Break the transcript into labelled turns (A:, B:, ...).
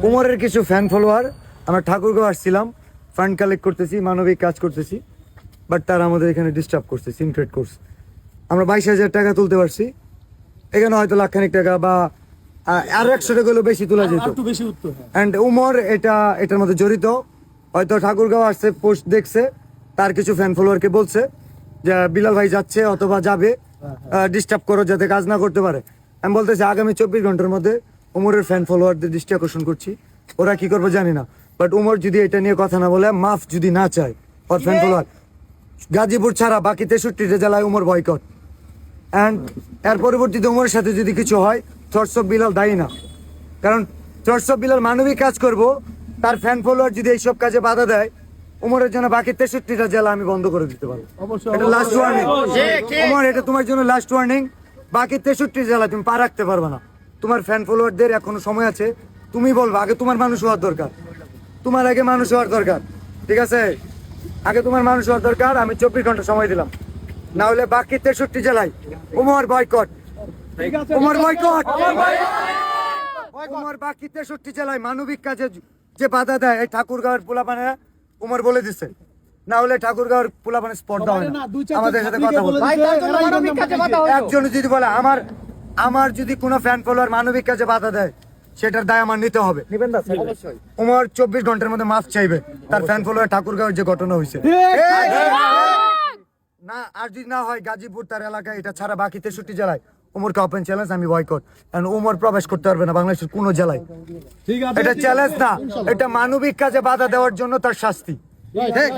A: উমরের কিছু fan follower, আমরা ঠাকুরগাঁও আসছিলাম, ফান্ড কালেক্ট করতেছি, মানবিক কাজ করতেছি, বাট তারা আমাদের এখানে ডিস্টার্ব করছে, সিনক্রেট করছে। আমরা 22,000 টাকা তুলতে পারছি, এখানে হয়তো লাখখানিক টাকা বা আর 100 টাকা হলেও বেশি তোলা যেত। অ্যান্ড উমর এটার মধ্যে জড়িত, হয়তো ঠাকুরগাঁও আসছে, পোস্ট দেখছে, তার কিছু ফ্যান ফলোয়ারকে বলছে যে বিলাল ভাই যাচ্ছে অথবা যাবে, ডিস্টার্ব করো যাতে কাজ না করতে পারে। আমি বলতেছি আগামী 24 ঘন্টার মধ্যে উমরের ফ্যান ফলোয়ারদের দৃষ্টি আকর্ষণ করছি, ওরা কি করবে জানি না, বাট উমর যদি এটা নিয়ে কথা না বলে, মাফ যদি না চায় ওর ফ্যান ফলোয়ার, গাজীপুর ছাড়া বাকি 63টা জেলায় উমর বয়কট। অ্যান্ড এর পরবর্তীতে উমরের সাথে যদি কিছু হয়, থটস অফ বিলাল দায়ী না, কারণ থটস অফ বিলাল মানবিক কাজ করব, তার ফ্যান ফলোয়ার যদি এইসব কাজে বাধা দেয়, উমরের জন্য বাকি 63টা জেলা আমি বন্ধ করে দিতে পারবো। এটা লাস্ট ওয়ার্নিং উমর, এটা তোমার জন্য লাস্ট ওয়ার্নিং। বাকি 63 জেলা তুমি পা রাখতে পারবে না। তোমার ফ্যান ফলোয়ারদের এখনো সময় আছে, তুমি বলবো, আগে তোমার মানুষ হওয়ার দরকার, তোমার আগে মানুষ হওয়ার দরকার, ঠিক আছে? আগে তোমার মানুষ হওয়ার দরকার। আমি 24 ঘন্টা সময় দিলাম, না হলে বাকি 63 জেলায় উমর বয়কট, উমর বয়কট, উমর বাকি 63 জেলায় মানবিক কাজে যে বাধা দেয়, এই ঠাকুরগাঁওয়ের পোলাপানে উমর বলে দিচ্ছে, না হলে ঠাকুরগাঁওয়ের পোলাপানে স্পর্ধা হয় না আমাদের সাথে কথা বলতে। একজন যদি বলে আমার যদি কোনো ফ্যান ফলোয়ার মানবিক কাজে বাধা দেয়, সেটার দায় আমার নিতে হবে। উমর 24 ঘন্টার মধ্যে মাফ চাইবে, তার ফ্যান ফলোয়ার ঠাকুরগাঁওয়ের যে ঘটনা হয়েছে না, আর যদি না হয় গাজীপুর তার এলাকায়, এটা ছাড়া বাকি 63 জেলায় উমরকে ওপেন চ্যালেঞ্জ, আমি বয়কট। কারণ উমর প্রবেশ করতে পারবে না বাংলাদেশের কোনো জেলায়। এটা চ্যালেঞ্জ না, এটা মানবিক কাজে বাধা দেওয়ার জন্য তার শাস্তি। ঠিক।